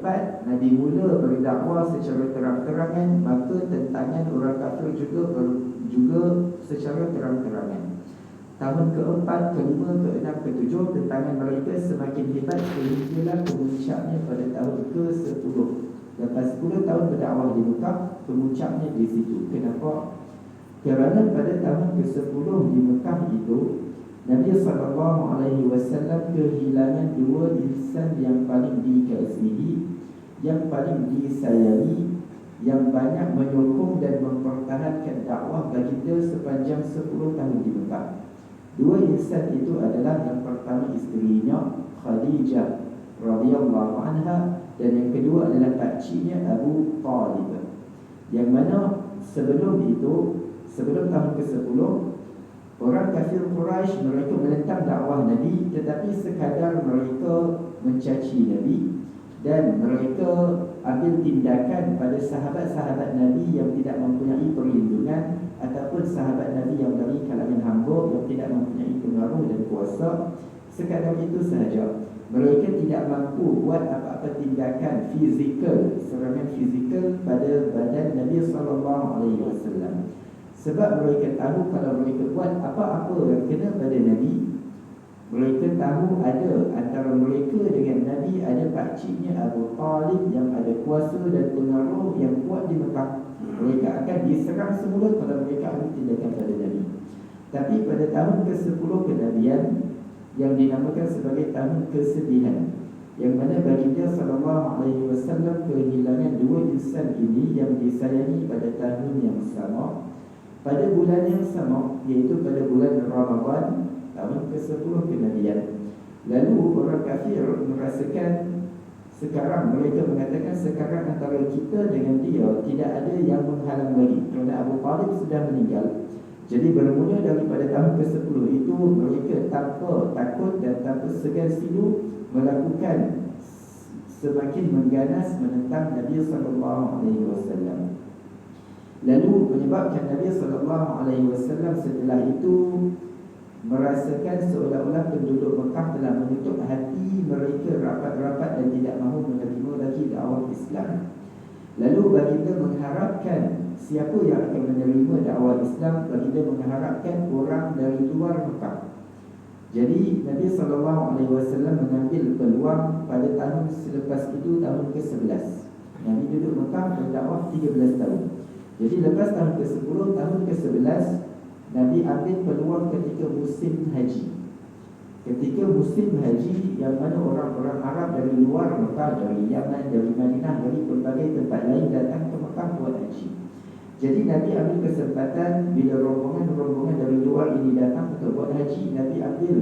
keempat, Nabi mula berdakwah secara terang-terangan, maka tentangan orang kafir juga secara terang-terangan. Tahun keempat, kelima, keenam, ketujuh, tentangan mereka semakin hebat sehinggalah kemuncaknya pada tahun ke-10. Lepas 10 tahun berdakwah di Mekah, kemuncaknya di situ. Kenapa? Kerana pada tahun ke-10 di Mekah itu, Nabi SAW kehilangan dua insan yang paling dikasihi, yang paling disayangi, yang banyak menyokong dan mempertahankan dakwah baginda sepanjang 10 tahun di Mekah. Dua insan itu adalah yang pertama isterinya Khadijah radhiyallahu anha, dan yang kedua adalah pakciknya Abu Talib. Yang mana sebelum tahun ke-10, orang kafir Quraisy mereka menentang dakwah Nabi, tetapi sekadar mereka mencaci Nabi dan mereka ambil tindakan pada sahabat-sahabat Nabi yang tidak mempunyai perlindungan, ataupun sahabat Nabi yang dari kalangan hamba yang tidak mempunyai pengaruh dan kuasa. Sekadar itu sahaja. Mereka tidak mampu buat apa-apa tindakan fizikal, serangan fizikal pada badan Nabi SAW. Sebab mereka tahu kalau mereka buat apa-apa yang kena pada Nabi, mereka tahu ada antara mereka dengan Nabi ada pakciknya Abu Talib yang ada kuasa dan pengaruh yang kuat di Mekah. Mereka akan diserang semula kalau mereka ambil tindakan pada Nabi. Tapi pada tahun ke-10 kenabian, yang dinamakan sebagai tahun kesedihan, yang mana baginda SAW kehilangan dua insan ini yang disayangi pada tahun yang sama, pada bulan yang sama, iaitu pada bulan Ramadan tahun ke-10 kenabian. Lalu orang kafir merasakan, sekarang mereka mengatakan sekarang antara kita dengan dia tidak ada yang menghalang lagi, kerana Abu Talib sudah meninggal. Jadi bermula daripada tahun ke-10 itu, mereka tanpa takut dan tanpa segan silu melakukan semakin mengganas menentang Nabi SAW. Lalu menyebabkan Nabi SAW setelah itu merasakan seolah-olah penduduk Mekah telah menutup hati mereka rapat-rapat dan tidak mahu menerima lagi dakwah Islam. Lalu baginda mengharapkan siapa yang akan menerima dakwah Islam. Baginda mengharapkan orang dari luar Mekah. Jadi Nabi SAW mengambil peluang pada tahun selepas itu, tahun ke-11. Nabi duduk Mekah berdakwah 13 tahun. Jadi lepas tahun ke-10, tahun ke-11, Nabi ambil peluang ketika musim haji. Ketika musim haji, yang mana orang-orang Arab dari luar Mekah, dari Yaman, dari Madinah, dari berbagai tempat lain datang ke Mekah buat haji. Jadi Nabi ambil kesempatan bila rombongan-rombongan dari luar ini datang untuk buat haji, Nabi ambil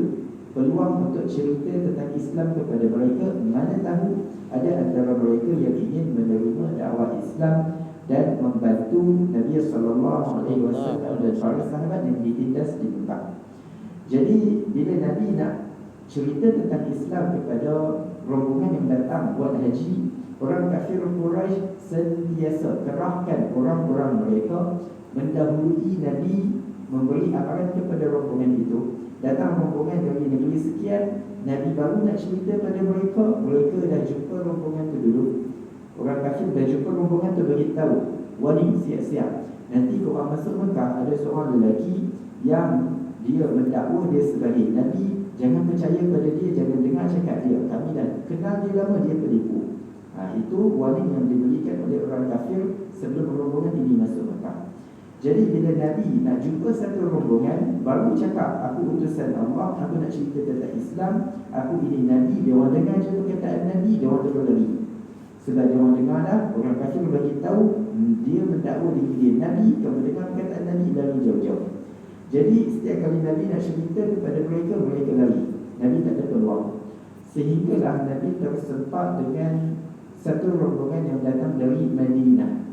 peluang untuk cerita tentang Islam kepada mereka. Mana tahu ada antara mereka yang ingin menerima dakwah Islam dan membantu Nabi SAW dan para sahabat yang ditindas di Mekah. Jadi bila Nabi nak cerita tentang Islam kepada rombongan yang datang buat haji, orang kafir Quraisy sentiasa kerahkan orang-orang mereka mendahului Nabi memberi amaran kepada rombongan itu. Datang rombongan dari negeri sekian, Nabi baru nak cerita pada mereka, mereka dah jumpa rombongan tu dulu. Orang kafir dah jumpa rombongan tu, beritahu, warning, siap-siap, nanti korang masuk Mekah ada seorang lelaki yang dia mendakwa dia sebagai Nabi. Jangan percaya pada dia, jangan dengar cakap dia, kami dah kenal dia lama, dia penipu. Itu warning yang diberikan oleh orang kafir sebelum rombongan ini masuk Mekah. Jadi bila Nabi nak jumpa satu rombongan, baru cakap, aku utusan Allah, aku nak cerita tentang Islam, aku ini Nabi. Dia orang dengar je perkataan Nabi, dia orang terus lari. Sebab dia orang dengar dah, orang kafir bagi tahu dia mendakwa diri dia Nabi, kamu dengar perkataan Nabi, lari jauh-jauh. Jadi setiap kali Nabi nak cerita kepada mereka, mereka lari. Nabi tak ada peluang. Sehinggalah Nabi tersempat dengan satu rombongan yang datang dari Madinah,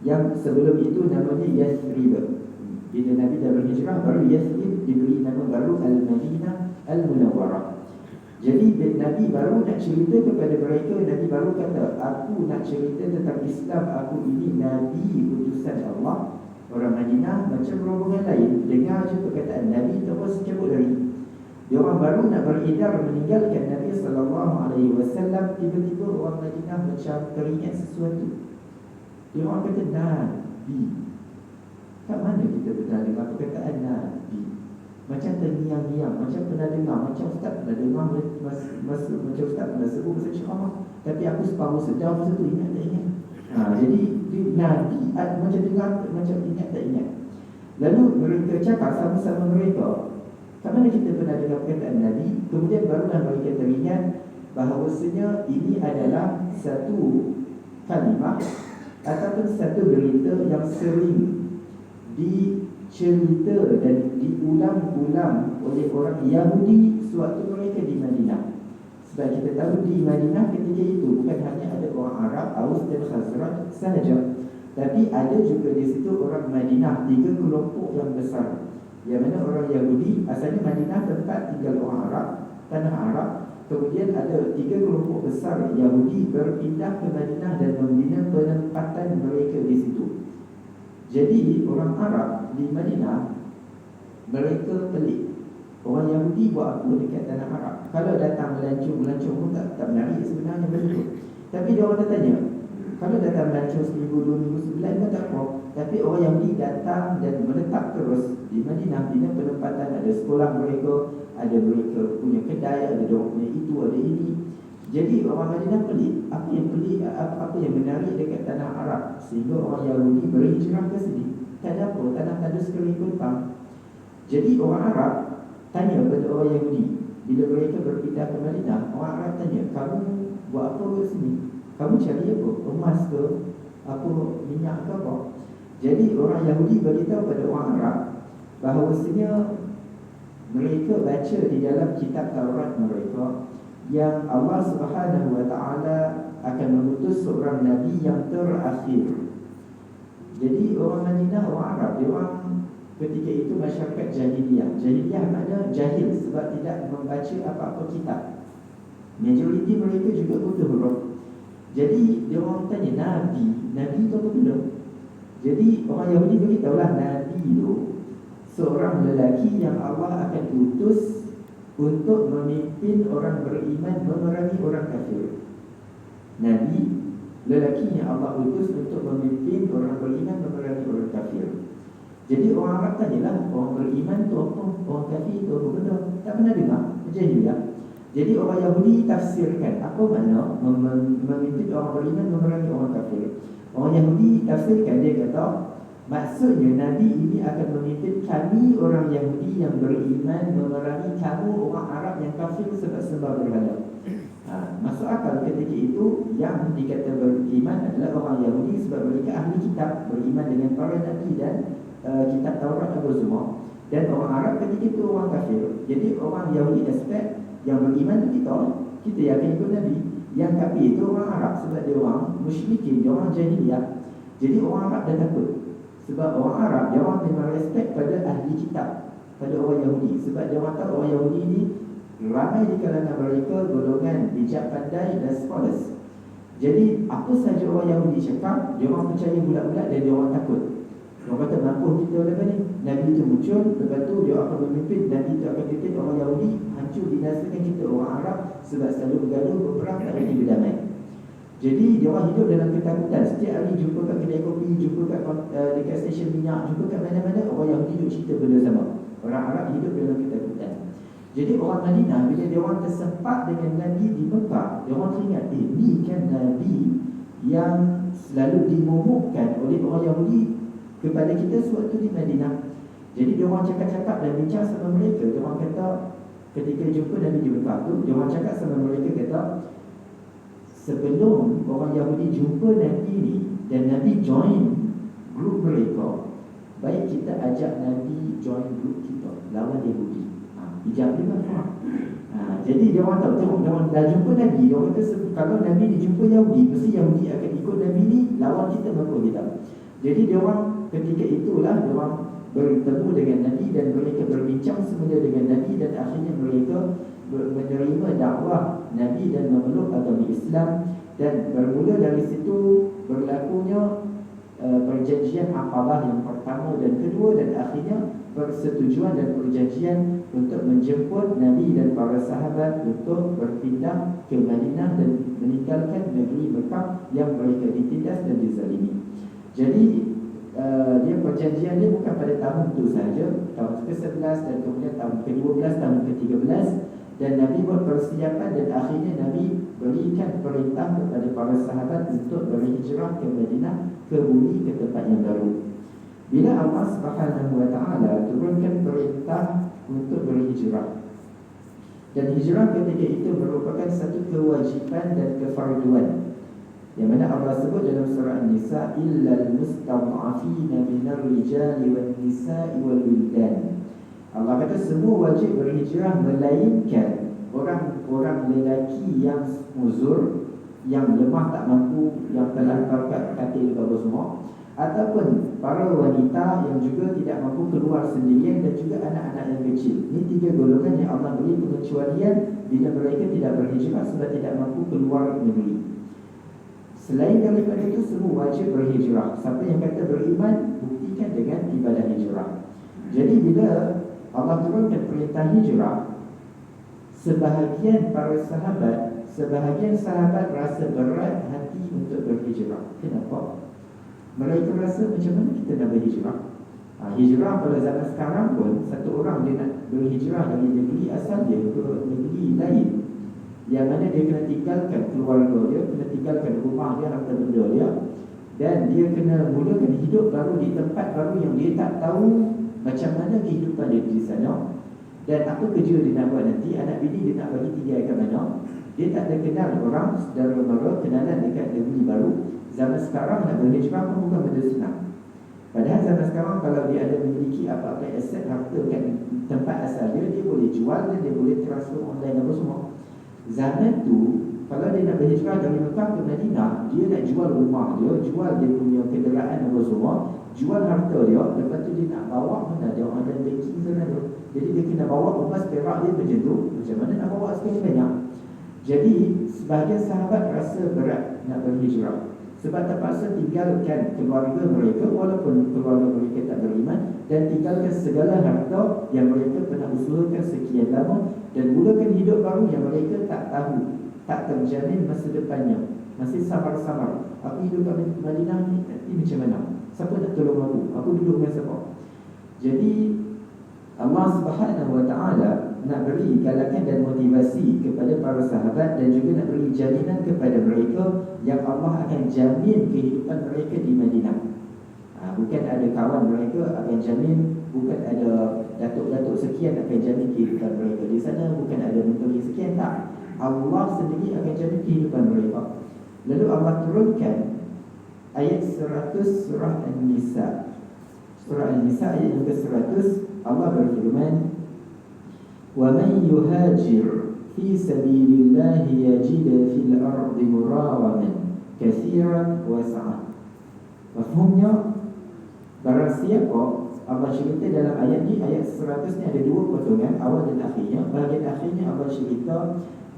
yang sebelum itu namanya Yathrib. Bila Nabi dah berhijrah, baru Yathrib diberi nama baru Al-Madinah Al-Munawwarah. Jadi Nabi baru nak cerita kepada mereka, Nabi baru kata, aku nak cerita tentang Islam, aku ini Nabi utusan Allah. Orang Madinah macam rombongan lain, dengar je perkataan Nabi terus cabut lari. Dia orang baru nak beredar meninggalkan Nabi SAW. Tiba-tiba orang Madinah macam teringat sesuatu. Dia orang kata Nabi. Kat mana kita pernah dengar perkataan Nabi? Macam terngiang-ngiang, macam pernah dengar, macam ustaz pernah dengar masa macam ustaz pernah sebut masa ceramah. Tapi aku separuh sedar masa tu, ingat tak ingat. Jadi Nabi macam dengar, macam ingat tak ingat. Lalu mereka cakap sama-sama mereka, kat mana kita pernah dengar perkataan Nabi? Kemudian barulah mereka teringat bahawasanya ini adalah satu kalimah ataupun satu berita yang sering dicerita dan diulang-ulang oleh orang Yahudi sewaktu mereka di Madinah. Sebab kita tahu di Madinah ketika itu bukan hanya ada orang Arab, Aus dan Khazraj sahaja, tapi ada juga di situ orang Madinah, 3 kelompok yang besar. Yang mana orang Yahudi, asalnya Madinah tempat tinggal orang Arab, tanah Arab. Kemudian ada 3 kelompok besar Yahudi berpindah ke Madinah dan membina penempatan mereka di situ. Jadi orang Arab di Madinah, mereka pelik. Orang Yahudi buat apa dekat tanah Arab? Kalau datang melancong pun tak menarik sebenarnya begitu. Tapi dia orang tanya, kalau datang melancong seminggu, 2 minggu, sebulan pun tak apa. Tapi orang Yahudi datang dan menetap terus di Madinah, bina penempatan, ada sekolah mereka, ada mereka punya kedai, ada dia punya itu, ada ini. Jadi orang Madinah pelik. Apa yang pelik, apa yang menarik dekat tanah Arab sehingga orang Yahudi berhijrah ke sini? Tak ada apa, tanah tak ada sekali pun tak. Jadi orang Arab tanya kepada orang Yahudi, bila mereka berpindah ke Madinah, orang Arab tanya, kamu buat apa ke sini? Kamu cari apa? Emas ke? Apa minyak ke apa? Jadi orang Yahudi beritahu pada orang Arab bahawasanya mereka baca di dalam kitab Taurat mereka yang Allah Subhanahu Wa Taala akan mengutus seorang Nabi yang terakhir. Jadi orang Madinah, orang Arab, dia orang ketika itu masyarakat jahiliyah. Jahiliyah makna jahil sebab tidak membaca apa-apa kitab. Majoriti mereka juga buta huruf. Jadi dia orang tanya, Nabi itu apa benda? Jadi orang Yahudi beritahulah, Nabi itu seorang lelaki yang Allah akan utus untuk memimpin orang beriman memerangi orang kafir. Nabi, lelaki yang Allah utus untuk memimpin orang beriman memerangi orang kafir. Jadi orang Arab tanyalah, orang beriman tu apa? Orang kafir tu apa benda? Tak pernah dengar, jahiliyah. Jadi orang Yahudi tafsirkan apa makna memimpin orang beriman memerangi orang kafir. Orang Yahudi tafsirkan, dia kata maksudnya Nabi ini akan memimpin kami orang Yahudi yang beriman memerangi kamu orang Arab yang kafir sebab sembah berhala. Masuk akal ketika itu yang dikata beriman adalah orang Yahudi sebab mereka ahli kitab, beriman dengan para Nabi dan kitab Taurat apa semua. Dan orang Arab ketika itu orang kafir. Jadi orang Yahudi aspek yang beriman itu kita yakin ikut Nabi. Yang kafir itu orang Arab sebab dia orang musyrikin, dia orang jahiliyah. Jadi orang Arab dah takut. Sebab orang Arab, dia orang memang respect pada ahli kitab, pada orang Yahudi. Sebab dia orang tahu orang Yahudi ni ramai di kalangan mereka golongan bijak pandai dan scholars. Jadi apa saja orang Yahudi cakap, dia orang percaya bulat-bulat dan dia orang takut. Dia orang kata, mampu kita lepas ni Nabi itu muncul, lepas tu dia akan memimpin, Nabi itu akan memimpin orang Yahudi, hancur binasakan kita orang Arab sebab selalu bergaduh, berperang, tak ada berdamai. Jadi dia orang hidup dalam ketakutan. Setiap hari jumpa kat kedai kopi, jumpa kat dekat stesen minyak, jumpa kat mana-mana, orang Yahudi hidup cerita benda sama. Orang Arab hidup dalam ketakutan. Jadi orang Madinah bila dia orang tersempat dengan Nabi di Mekah, dia orang teringat, ni kan Nabi yang selalu dimohonkan oleh orang Yahudi kepada kita sewaktu di Madinah. Jadi dia orang cakap-cakap dan bincang sama mereka. Dia orang kata ketika jumpa Nabi di Mekah tu, dia orang cakap sama mereka kata, sebelum orang Yahudi jumpa Nabi ni dan Nabi join grup mereka, baik kita ajak Nabi join grup kita lawan Yahudi. Ijab juga faham. Jadi dia orang tahu, tengok dia orang dah jumpa Nabi, dia orang kata kalau Nabi dijumpa Yahudi, mesti Yahudi akan ikut Nabi ni lawan kita mampu kita. Jadi dia orang ketika itulah dia orang bertemu dengan Nabi dan mereka berbincang semula dengan Nabi dan akhirnya mereka menerima dakwah Nabi dan memeluk agama Islam. Dan bermula dari situ berlakunya perjanjian Aqabah yang pertama dan kedua, dan akhirnya persetujuan dan perjanjian untuk menjemput Nabi dan para sahabat untuk berpindah ke Madinah dan meninggalkan negeri Mekah yang mereka ditindas dan dizalimi. Jadi dia perjanjian dia bukan pada tahun itu saja, tahun ke-11 dan kemudian tahun ke-12, tahun ke-13, dan Nabi buat persiapan dan akhirnya Nabi berikan perintah kepada para sahabat untuk berhijrah ke Madinah, ke bumi, ke tempat yang baru. Bila Allah Subhanahu wa taala turunkan perintah untuk berhijrah, dan hijrah ketika itu merupakan satu kewajiban dan kefarduan, yang mana Allah sebut dalam surah An-Nisa, illal mustad'afina minar rijali wan nisa'i wal wildan. Allah kata semua wajib berhijrah melainkan orang-orang lelaki yang muzur, yang lemah tak mampu, yang telah terangkat katil apa semua, ataupun para wanita yang juga tidak mampu keluar sendirian, dan juga anak-anak yang kecil. Ini tiga golongan yang Allah beri pengecualian bila mereka tidak berhijrah sebab tidak mampu keluar negeri. Selain daripada itu, semua wajib berhijrah. Siapa yang kata beriman, buktikan dengan ibadah hijrah. Jadi bila Allah turunkan perintah hijrah, sebahagian sahabat rasa berat hati untuk berhijrah. Kenapa? Mereka rasa macam mana kita nak berhijrah? Hijrah pada zaman sekarang pun, satu orang dia nak berhijrah dari negeri asal dia ke negeri lain, yang mana dia kena tinggalkan keluarga dia, kena tinggalkan rumah dia, harta benda dia, dan dia kena mulakan hidup baru di tempat baru yang dia tak tahu macam mana kehidupan dia di sana, dan apa kerja dia nak buat nanti, anak bini dia nak bagi tinggal kat mana. Dia tak ada kenal orang, saudara mara, kenalan dekat negeri baru. Zaman sekarang nak berhijrah pun bukan benda senang. Padahal zaman sekarang kalau dia ada memiliki apa-apa aset harta kat tempat asal dia, dia boleh jual dan dia boleh transfer online apa semua. Zaman tu kalau dia nak berhijrah dari Mekah ke Madinah, dia nak jual rumah dia, jual dia punya kenderaan apa semua, jual harta dia, lepas tu dia nak bawa mana dia orang ada banking sana tu. Jadi dia kena bawa emas perak dia macam tu. Macam mana nak bawa sekian banyak? Jadi sebahagian sahabat rasa berat nak berhijrah sebab terpaksa tinggalkan keluarga mereka walaupun keluarga mereka tak beriman, dan tinggalkan segala harta yang mereka pernah usahakan sekian lama, dan mulakan hidup baru yang mereka tak tahu, tak terjamin masa depannya. Masih samar-samar. Aku hidup kat Madinah ni nanti macam mana? Siapa nak tolong aku? Aku duduk dengan siapa? Jadi Allah Subhanahu wa taala nak beri galakan dan motivasi kepada para sahabat, dan juga nak beri jaminan kepada mereka yang Allah akan jamin kehidupan mereka di Madinah. Bukan ada kawan mereka akan jamin, bukan ada datuk-datuk sekian akan jamin kehidupan mereka di sana, bukan ada menteri sekian, tak. Allah sendiri akan jamin kehidupan mereka. Lalu Allah turunkan ayat 100 surah An-Nisa. Surah An-Nisa ayat yang ke-100, Allah berfirman, وَمَنْ يُهَاجِرْ فِي سَبِيلِ اللَّهِ يَجِدَ فِي الْأَرْضِ مُرَاغَمًا كَثِيرًا وَسَعًا. Mafhumnya, barang siapa, Allah cerita dalam ayat ni, ayat 100 ni ada dua potongan, awal dan akhirnya. Bahagian akhirnya Allah cerita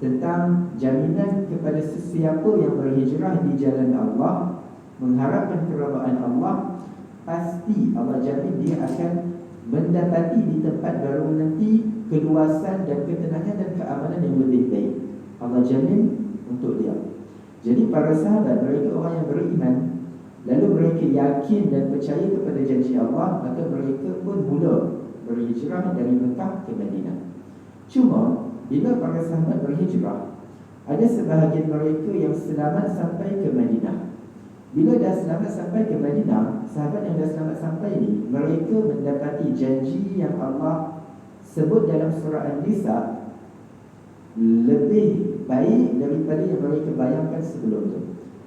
tentang jaminan kepada sesiapa yang berhijrah di jalan Allah, mengharapkan keridaan Allah, pasti Allah jamin dia akan mendapati di tempat baru nanti keluasan dan ketenangan dan keamanan yang lebih baik. Allah jamin untuk dia. Jadi para sahabat, mereka orang yang beriman, lalu mereka yakin dan percaya kepada janji Allah, maka mereka pun mula berhijrah dari Mekah ke Madinah. Cuma bila para sahabat berhijrah, ada sebahagian mereka yang selamat sampai ke Madinah. Bila dah selamat sampai ke Madinah, sahabat yang dah selamat sampai ni, mereka mendapati janji yang Allah sebut dalam surah An-Nisa lebih baik daripada yang mereka bayangkan sebelum tu.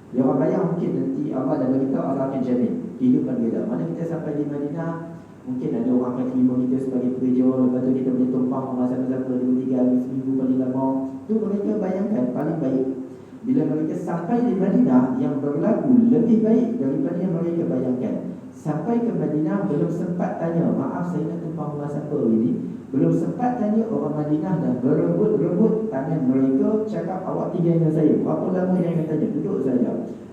Dia orang bayang mungkin nanti Allah dah beritahu Allah akan jamin kehidupan kita. Mana kita sampai di Madinah, mungkin ada orang akan terima kita sebagai pekerja, lepas tu kita boleh tumpang masa-masa 2-3 hari, seminggu paling lama. Tu mereka bayangkan paling baik. Bila mereka sampai di Madinah, yang berlaku lebih baik daripada yang mereka bayangkan. Sampai ke Madinah, belum sempat tanya, maaf saya nak tumpang rumah siapa ini, belum sempat tanya, orang Madinah dah berebut-rebut tangan mereka, cakap awak tinggal dengan saya. Berapa lama yang akan tanya? Duduk saja.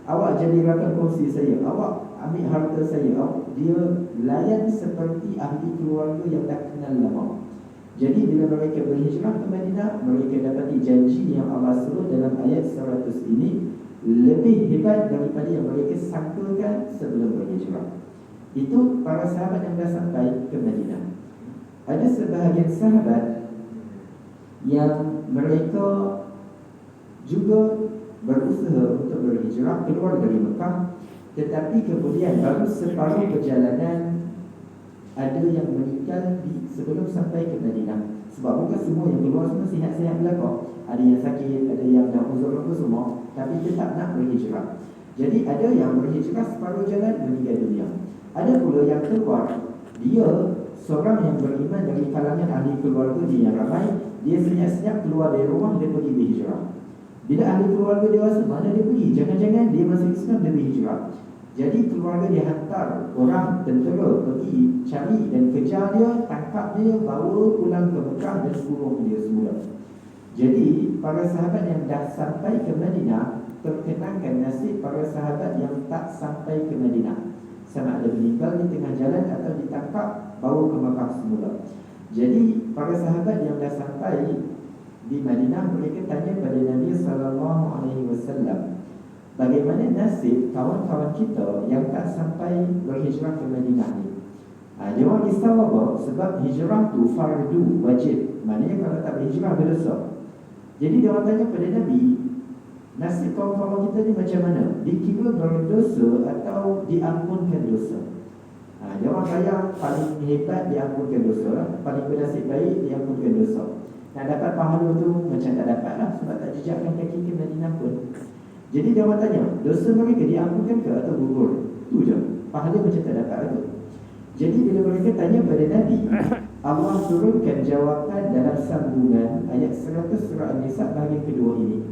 Awak jadi rakan kongsi saya, awak ambil harta saya. Dia layan seperti ahli keluarga yang dah kenal lama. Jadi bila mereka berhijrah ke Madinah, mereka dapati janji yang Allah suruh dalam ayat 100 ini lebih hebat daripada yang mereka sangkakan sebelum berhijrah. Itu para sahabat yang dah sampai ke Madinah. Ada sebahagian sahabat yang mereka juga berusaha untuk berhijrah keluar dari Mekah, tetapi kemudian baru separuh perjalanan ada yang meninggal sebelum sampai ke Madinah. Sebab bukan semua yang keluar semua sihat-sihat belakang. Ada yang sakit, ada yang dah uzur apa semua, tapi tetap nak berhijrah. Jadi ada yang berhijrah separuh jalan meninggal dunia. Ada pula yang keluar, dia seorang yang beriman dari kalangan ahli keluarga dia yang ramai, dia senyap-senyap keluar dari rumah, dia pergi berhijrah. Bila ahli keluarga dia rasa mana dia pergi, jangan-jangan dia masih Islam, dia berhijrah. Jadi keluarga dia hantar orang tentera pergi cari dan kejar dia, tangkap dia, bawa pulang ke Mekah dan kurung dia semula. Jadi para sahabat yang dah sampai ke Madinah terkenangkan nasib para sahabat yang tak sampai ke Madinah, sama ada meninggal di tengah jalan atau ditangkap bawa ke Mekah semula. Jadi para sahabat yang dah sampai di Madinah, mereka tanya pada Nabi SAW, bagaimana nasib kawan-kawan kita yang tak sampai berhijrah ke Madinah ni? Dia orang risau apa? Sebab hijrah tu fardu, wajib. Maknanya kalau tak berhijrah berdosa. Jadi dia orang tanya pada Nabi, nasib kawan-kawan kita ni macam mana? Dikira berdosa atau diampunkan dosa? Dia orang kaya paling hebat diampunkan dosa lah. Paling bernasib baik diampunkan dosa. Nak dapat pahala tu macam tak dapat lah, sebab tak jejakkan kaki ke Madinah pun. Jadi dia orang tanya, dosa mereka diampunkan ke atau gugur? Tu je, pahala macam tak dapat tu. Jadi bila mereka tanya pada Nabi, Allah turunkan jawapan dalam sambungan ayat 100 surah An-Nisa bahagian kedua ini.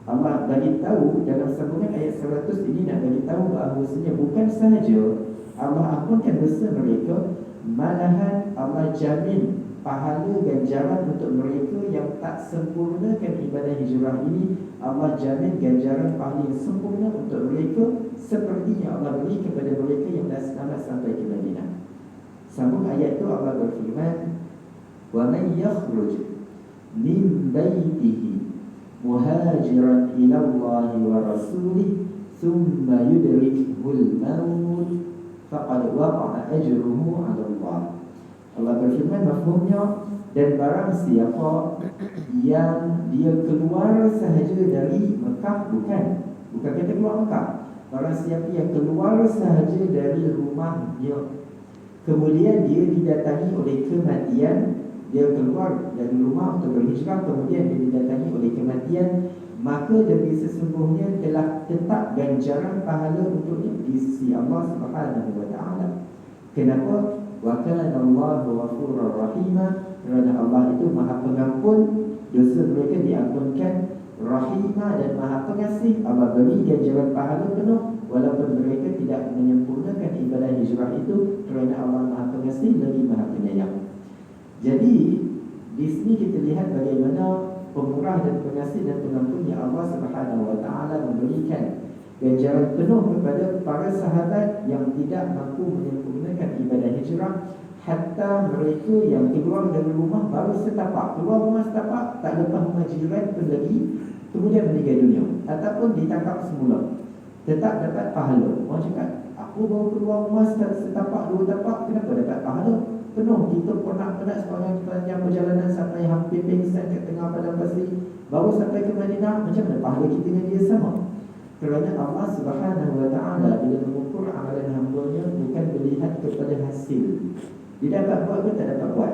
Allah bagi tahu dalam sambungan ayat 100 ini, nak bagi tahu bahawasanya bukan sahaja Allah ampunkan dosa mereka, malahan Allah jamin pahala ganjaran untuk mereka yang tak sempurnakan ibadah hijrah ini. Allah jamin ganjaran pahala yang sempurna untuk mereka seperti yang Allah beri kepada mereka yang dah selamat sampai ke Madinah. Sambung ayat itu Allah berfirman, wa man yakhruj min baitihi muhajiran ila Allah wa rasulih thumma yudrikuhul maut faqad waqa'a ajruhu 'ala Allah. Allah berfirman mafhumnya, dan barang siapa yang dia keluar sahaja dari Mekah, bukan kata keluar Mekah, barang siapa yang keluar sahaja dari rumahnya, kemudian dia didatangi oleh kematian, dia keluar dari rumah untuk berhijrah, kemudian dia didatangi oleh kematian, maka demi sesungguhnya telah tetap ganjaran pahala untuknya di sisi Allah Subhanahu wa taala. Kenapa? Wa kana Allahu ghafurur rahima, kerana Allah itu Maha Pengampun, dosa mereka diampunkan, Rahimah dan Maha Pengasih. Allah beri ganjaran pahala penuh walaupun mereka tidak menyempurnakan ibadah hijrah itu, kerana Allah Maha Pengasih lagi Maha Penyayang. Jadi di sini kita lihat bagaimana pemurah dan pengasih dan pengampun yang Allah Subhanahu wa taala memberikan ganjaran penuh kepada para sahabat yang tidak mampu menyempurnakan ibadah hijrah, hatta mereka yang keluar dari rumah baru setapak, keluar rumah setapak, tak lepas majiran pun lagi, kemudian meninggal dunia ataupun ditangkap semula, tetap dapat pahala. Orang cakap, aku baru keluar rumah setapak, dua tapak, kenapa dapat pahala? Penuh, kita penat-penat sepanjang perjalanan sampai hampir pingsan kat tengah padang pasir, baru sampai ke Madinah, macam mana pahala kita dengan dia sama? Kerana Allah Subhanahu wa taala bila mengukur amalan hamba-Nya bukan melihat kepada hasil, dia dapat buat ke tak dapat buat,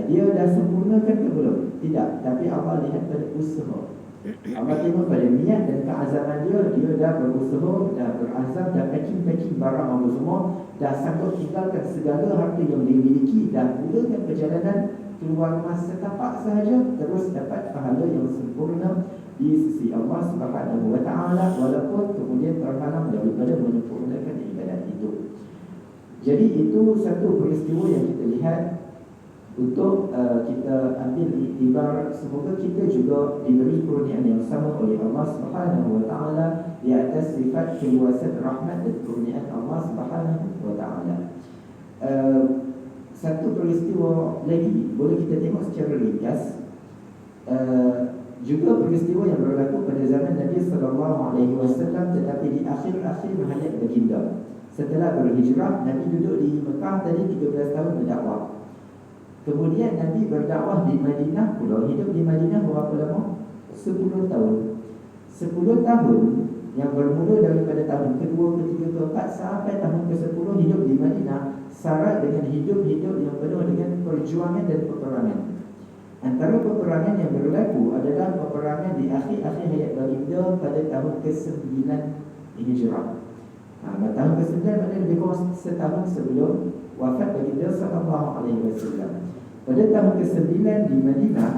dia dah sempurnakan ke belum, tidak, tapi Allah lihat pada usaha. Allah tengok pada niat dan keazaman dia dah berusaha, dah berazam, dah packing barang apa semua, dah sanggup tinggalkan segala harta yang dia miliki, dah mulakan perjalanan keluar rumah setapak sahaja, terus dapat pahala yang sempurna di sisi Allah Subhanahu wa taala, walaupun kemudian terhalang daripada menyempurnakan ibadat itu. Jadi itu satu peristiwa yang kita lihat untuk kita ambil iktibar. Semoga kita juga diberi kurniaan yang sama oleh Allah Subhanahu wa taala di atas sifat keluasan rahmat dan kurniaan Allah Subhanahu wa taala. satu peristiwa lagi boleh kita tengok secara ringkas, juga peristiwa yang berlaku pada zaman Nabi SAW, tetapi di akhir-akhir hayat baginda. Setelah berhijrah, Nabi duduk di Mekah tadi 13 tahun berdakwah. Kemudian Nabi berdakwah di Madinah pula, hidup di Madinah berapa lama? 10 tahun. 10 tahun yang bermula daripada tahun kedua, ketiga, keempat sampai tahun ke-10 hidup di Madinah, syarat dengan hidup-hidup yang penuh dengan perjuangan dan peperangan. Antara peperangan yang berlaku adalah peperangan di akhir-akhir hayat baginda pada tahun ke-9 Hijrah. Tahun ke-9 mana lebih kurang setahun sebelum wafat baginda sallallahu alaihi wasallam. Pada tahun ke-9 di Madinah,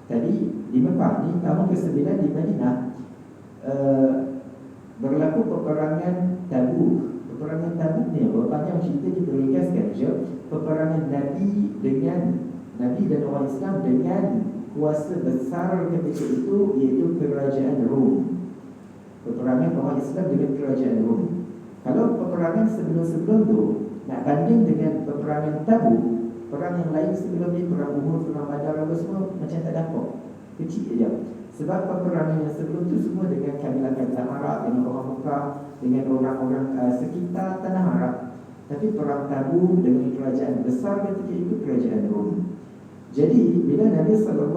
tadi di Mekah ni, tahun ke-9 di Madinah berlaku peperangan Tabuk. Peperangan Tabuk ni apa? Panjang cerita, kita ringkaskan je. Peperangan Nabi dan orang Islam dengan kuasa besar ketika itu, iaitu kerajaan Rom. Peperangan orang Islam dengan kerajaan Rom. Kalau peperangan sebelum-sebelum tu nak banding dengan peperangan Tabuk, perang yang lain sebelum ni, perang Uhud, perang Badar, apa semua macam tak ada apa, kecil je. Sebab peperangan yang sebelum tu semua dengan kabilah-kabilah Arab, dengan orang Mekah, dengan orang-orang sekitar tanah Arab. Tapi perang Tabuk dengan kerajaan besar ketika itu, kerajaan Rom. Jadi bila Nabi SAW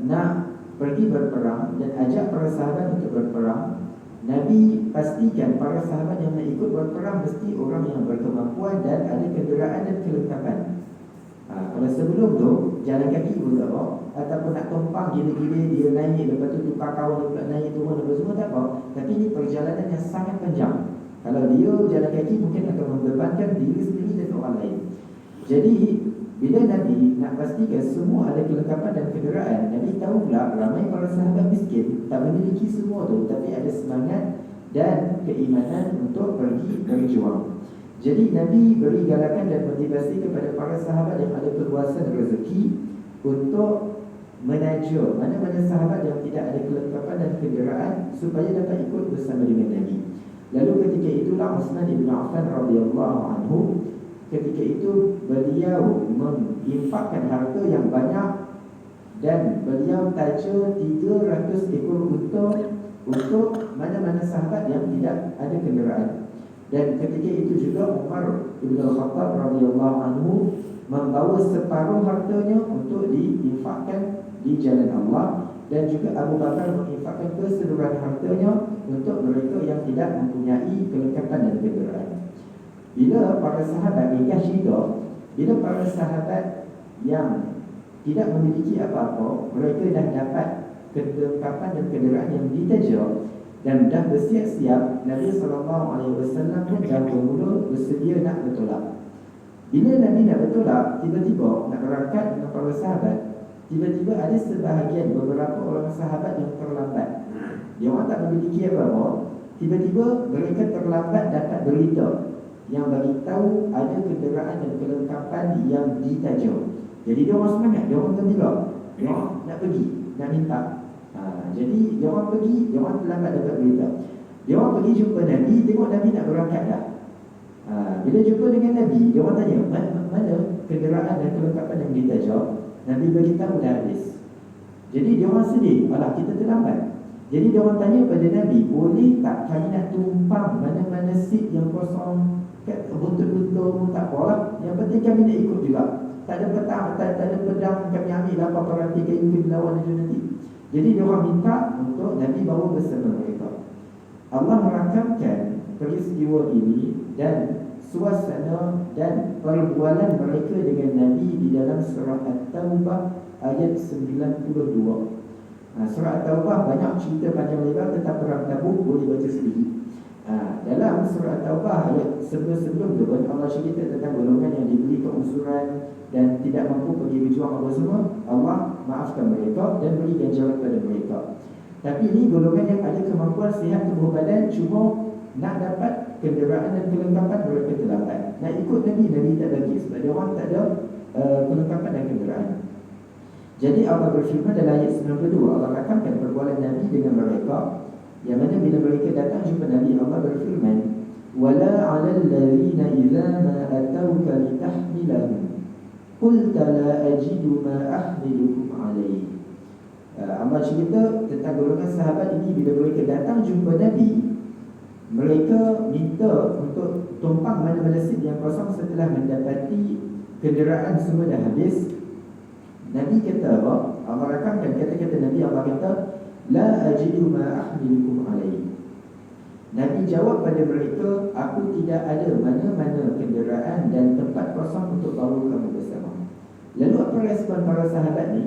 nak pergi berperang dan ajak para sahabat untuk berperang, Nabi pastikan para sahabat yang nak ikut berperang mesti orang yang berkemampuan dan ada kenderaan dan kelengkapan. Kalau sebelum tu jalan kaki pun tak apa, ataupun nak tumpang gila-gila dia naik, lepas tu tukar kawan pula naik turun apa semua tak apa. Tapi ini perjalanan yang sangat panjang. Kalau dia jalan kaki mungkin akan membebankan diri sendiri dan orang lain. Jadi bila Nabi nak pastikan semua ada kelengkapan dan kenderaan, Nabi tahu pula ramai para sahabat miskin, tak memiliki semua tu, tapi ada semangat dan keimanan untuk pergi berjuang. Jadi Nabi beri galakan dan motivasi kepada para sahabat yang ada keluasan rezeki untuk menaja mana-mana sahabat yang tidak ada kelengkapan dan kenderaan supaya dapat ikut bersama dengan Nabi. Lalu ketika itulah Uthman bin Affan radhiyallahu anhu, ketika itu beliau menginfakkan harta yang banyak dan beliau taja 300 ekor unta untuk mana-mana sahabat yang tidak ada kenderaan. Dan ketika itu juga Umar bin Khattab radhiyallahu anhu membawa separuh hartanya untuk diinfakkan di jalan Allah, dan juga Abu Bakar menginfakkan keseluruhan hartanya untuk mereka yang tidak mempunyai kelengkapan dan kenderaan. Bila para sahabat nikah cerita, bila para sahabat yang tidak memiliki apa-apa, mereka dah dapat kelengkapan dan kenderaan yang ditaja dan dah bersiap-siap, Nabi SAW pun dah bermula bersedia nak bertolak. Bila Nabi nak bertolak, tiba-tiba nak berangkat dengan para sahabat, tiba-tiba ada sebahagian beberapa orang sahabat yang terlambat. Dia orang tak memiliki apa-apa, tiba-tiba mereka terlambat dapat berita yang bagi tahu ada kenderaan dan kelengkapan yang ditaja. Jadi dia orang semangat, dia orang gembira, dia orang nak pergi, nak minta. Jadi dia orang pergi, dia orang terlambat dapat berita. Dia orang pergi jumpa Nabi, tengok Nabi nak berangkat dah. Bila jumpa dengan Nabi, dia orang tanya, mana kenderaan dan kelengkapan yang ditaja? Nabi beritahu dah habis. Jadi dia orang sedih, alah kita terlambat. Jadi dia orang tanya pada Nabi, boleh tak kami nak tumpang mana-mana seat yang kosong, kat buntut-buntut tak apalah, yang penting kami nak ikut juga. Tak ada petang, tak ada pedang, kami ambil lah apa rantai kayu kami lawan aja nanti. Jadi dia orang minta untuk Nabi bawa bersama mereka. Allah merakamkan peristiwa ini dan suasana dan perbualan mereka dengan Nabi di dalam surah At-Taubah ayat 92. Surah At-Taubah banyak cerita panjang lebar tentang perang Tabuk, boleh baca sendiri. Dalam surah At-Taubah ayat sebelum tu Allah cerita tentang golongan yang diberi keunsuran dan tidak mampu pergi berjuang apa semua. Allah maafkan mereka dan beri ganjaran pada mereka. Tapi ini golongan yang ada kemampuan sihat tubuh badan, cuma nak dapat kenderaan dan kelengkapan mereka terlambat. Nak ikut Nabi tak bagi sebab dia orang tak ada kelengkapan dan kenderaan. Jadi Allah berfirman dalam ayat 92, Allah rakamkan perbualan Nabi dengan mereka, yang mana bila mereka datang jumpa Nabi, Allah berfirman, wala 'alal ladzina idza ma atauka litahmilahum qulta la ajidu ma ahmilukum 'alaihi. Allah cerita tentang golongan sahabat ini bila mereka datang jumpa Nabi, mereka minta untuk tumpang mana-mana seat yang kosong setelah mendapati kenderaan semua dah habis. Nabi kata apa? Allah rakamkan kata-kata Nabi. Allah kata la ajidu ma ahmilukum alaihi. Nabi jawab pada mereka, aku tidak ada mana-mana kenderaan dan tempat kosong untuk bawa kamu bersama. Lalu apa respon para sahabat ni?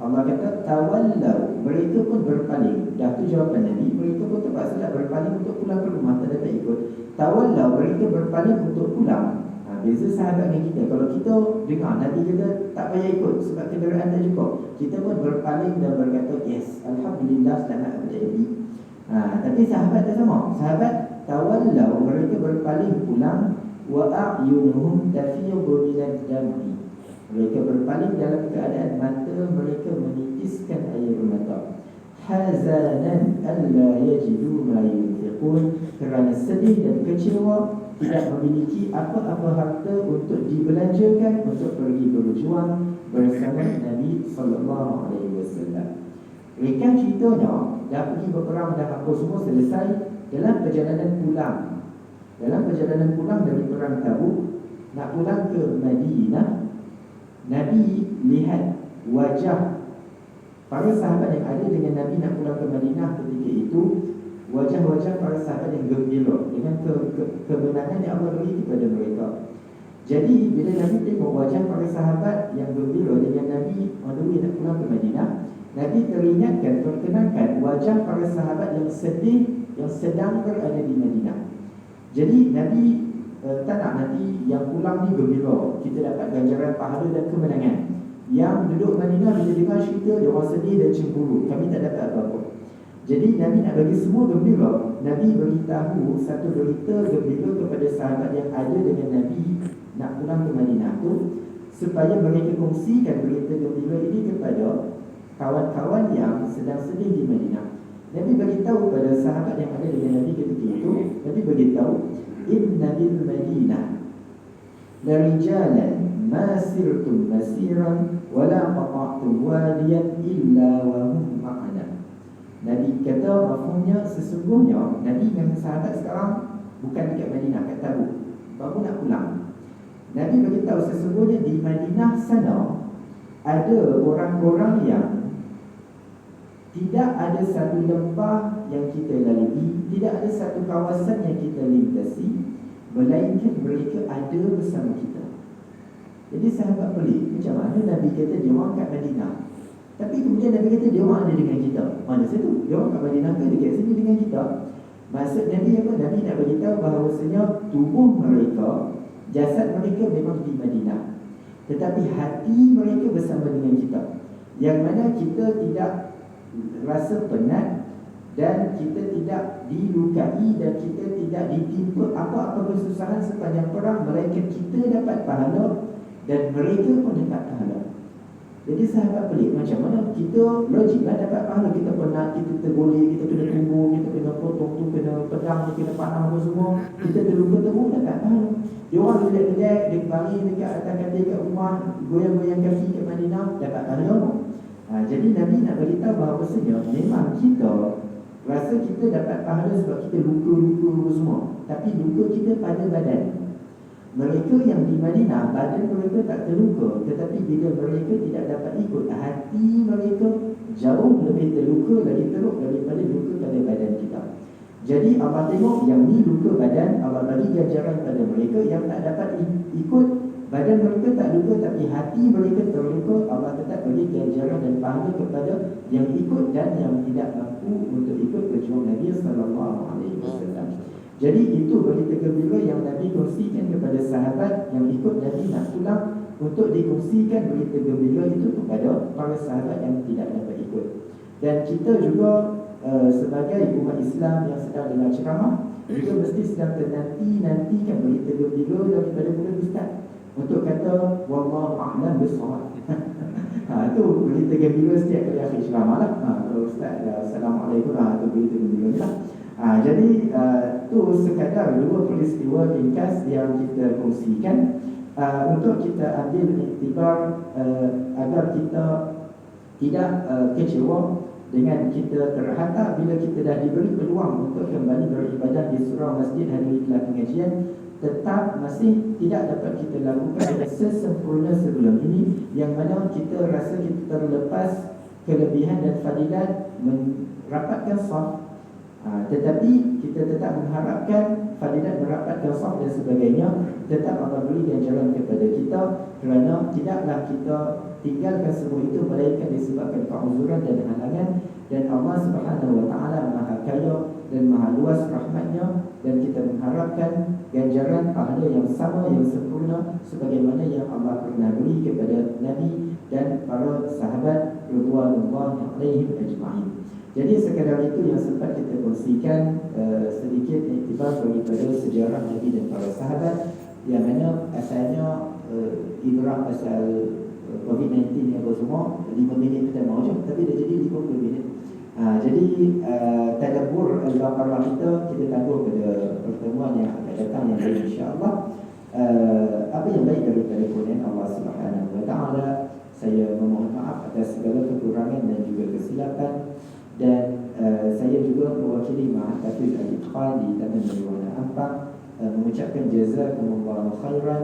Allah kata tawallau, mereka pun berpaling. Dah tu jawapan Nabi, mereka pun terpaksa berpaling untuk pulang ke rumah, tak dapat ikut. Tawallau, mereka berpaling untuk pulang. Beza sahabat dengan kita. Kalau kita dengar Nabi kata tak payah ikut sebab kenderaan tak cukup, kita pun berpaling dan berkata yes, Alhamdulillah selamat berjaya. Tapi sahabat tak sama. Sahabat tawallau, mereka berpaling pulang. Wa a'yunuhum tafidu minad dam'i, mereka berpaling dalam keadaan mata mereka menitiskan air mata. Hazanan alla yajidu ma yunfiqun, kerana sedih dan kecewa tidak memiliki apa-apa harta untuk dibelanjakan untuk pergi berjuang bersama Nabi sallallahu alaihi wasallam. Ringkas ceritanya, dah pergi berperang, dah apa semua selesai. Dalam perjalanan pulang dari perang Tabuk, nak pulang ke Madinah, Nabi lihat wajah para sahabat yang ada dengan Nabi nak pulang ke Madinah ketika itu. Wajah-wajah para sahabat yang gembira dengan kemenangan yang Allah beri kepada mereka. Jadi bila Nabi tengok wajah para sahabat yang gembira dengan Nabi on the way nak pulang ke Madinah, Nabi teringatkan, perkenankan wajah para sahabat yang sedih yang sedang berada di Madinah. Jadi Nabi tak nak nanti yang pulang ni gembira, kita dapat ganjaran pahala dan kemenangan. Yang duduk Madinah bila dengar cerita, dia orang sedih dan cemburu, kami tak dapat apa-apa. Jadi Nabi nak bagi semua gembira. Nabi beritahu satu berita gembira kepada sahabat yang ada dengan Nabi nak pulang ke Madinah tu, supaya mereka kongsikan berita gembira ini kepada kawan-kawan yang sedang sedih di Madinah. Nabi beritahu pada sahabat yang ada dengan Nabi ketika itu, Nabi beritahu, inna bil Madinah la rijalan ma sirtum masiran wala qata'tum wadiyan illa wa hum ma'ana. Nabi kata, mafhumnya sesungguhnya Nabi dengan sahabat sekarang bukan dekat Madinah, kat Tabuk, baru nak pulang. Nabi beritahu sesungguhnya di Madinah sana ada orang-orang yang tidak ada satu lembah yang kita lalui, tidak ada satu kawasan yang kita lintasi, melainkan mereka ada bersama kita. Jadi sahabat pelik, macam mana Nabi kata dia orang kat Madinah, tapi kemudian Nabi kata dia orang ada dengan kita. Mana situ? Dia orang kat Madinah ke dekat sini dengan kita? Maksud Nabi apa? Nabi nak beritahu bahawasanya tubuh mereka, jasad mereka memang di Madinah, tetapi hati mereka bersama dengan kita. Yang mana kita tidak rasa penat dan kita tidak dilukai dan kita tidak ditimpa apa-apa kesusahan sepanjang perang, melainkan kita dapat pahala dan mereka pun dapat pahala. Jadi sahabat pelik, macam mana kita logiklah dapat pahala, kita penat, kita tergolek, kita kena tunggu, kita kena potong tu, kena pedang, kita kena panah apa semua, kita terluka teruk, dapat pahala. Dia orang relax-relax, dia baring dekat atas katil kat rumah, goyang-goyang kaki kat Madinah, dapat pahala. Jadi Nabi nak beritahu bahawasanya memang kita rasa kita dapat pahala sebab kita luka-luka semua, tapi luka kita pada badan. Mereka yang di Madinah, badan mereka tak terluka, tetapi bila mereka tidak dapat ikut, hati mereka jauh lebih terluka, lagi teruk daripada luka pada badan kita. Jadi Allah tengok yang ni luka badan, Allah bagi ganjaran pada mereka. Yang tak dapat ikut, badan mereka tak luka tapi hati mereka terluka, Allah tetap bagi ganjaran dan pahala kepada yang ikut dan yang tidak mampu untuk ikut berjuang Nabi sallallahu alaihi wasallam. Jadi itu berita gembira yang Nabi kongsikan kepada sahabat yang ikut Nabi nak pulang, untuk dikongsikan berita gembira itu kepada para sahabat yang tidak dapat ikut. Dan kita juga sebagai umat Islam yang sedang dengar ceramah, juga mesti sedang nantikan berita gembira daripada mulut Ustaz untuk kata wallahu a'lam bissawab. Itu berita gembira setiap kali akhir ceramah lah. Kalau Ustaz Assalamualaikum, itu berita gembira lah. Jadi tu sekadar dua peristiwa ringkas yang kita kongsikan untuk kita ambil iktibar agar kita tidak kecewa dengan kita terhantar bila kita dah diberi peluang untuk kembali beribadah di surau masjid hari kelas pengajian, tetap masih tidak dapat kita lakukan dengan sesempurna sebelum ini, yang mana kita rasa kita terlepas kelebihan dan fadilat merapatkan saf. Tetapi kita tetap mengharapkan fadilat merapatkan saf dan sebagainya tetap Allah beri ganjaran kepada kita, kerana tidaklah kita tinggalkan semua itu melainkan disebabkan keuzuran dan halangan, dan Allah Subhanahu wa taala Maha Kaya dan Maha Luas rahmatnya, dan kita mengharapkan ganjaran pahala yang sama yang sempurna sebagaimana yang Allah pernah beri kepada Nabi dan para sahabat radhiyallahu alaihim ajma'in. Jadi sekadar itu yang sempat kita kongsikan sedikit iktibar daripada sejarah Nabi dan para sahabat, yang mana asalnya ibrah pasal COVID-19 ni apa semua 5 minit pertama je, tapi dah jadi 50 minit. Jadi tadabbur al-Baqarah kita tangguh pada pertemuan yang akan datang yang baik insya-Allah. Apa yang baik daripada Quran Allah Subhanahu wa taala, saya memohon maaf atas segala kekurangan dan juga kesilapan, dan saya juga mewakili Ma'had Tahfiz Al-Itqan di Taman Nirwana Ampang mengucapkan jazakumullahu khairan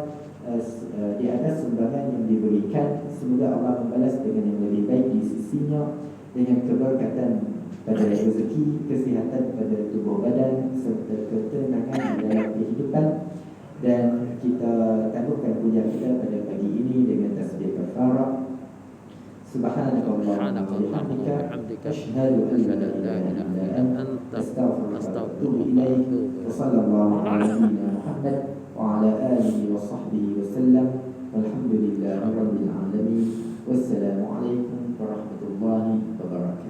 di atas sumbangan yang diberikan. Semoga Allah membalas dengan yang lebih baik di sisinya, dengan keberkatan pada rezeki, kesihatan pada tubuh badan, serta ketenangan di dalam kehidupan. Dan kita tangguhkan kuliah kita pada pagi ini dengan tasbih kafarah. Subhanakallahumma wa bihamdika asyhadu an la ilaha illa anta astaghfiruka wa atubu ilaik. Wa sallallahu ala nabiyyina Muhammad wa ala alihi wa sahbihi wa sallam. Walhamdulillahi rabbil alamin. Wassalamu alaikum warahmatullahi wabarakatuh.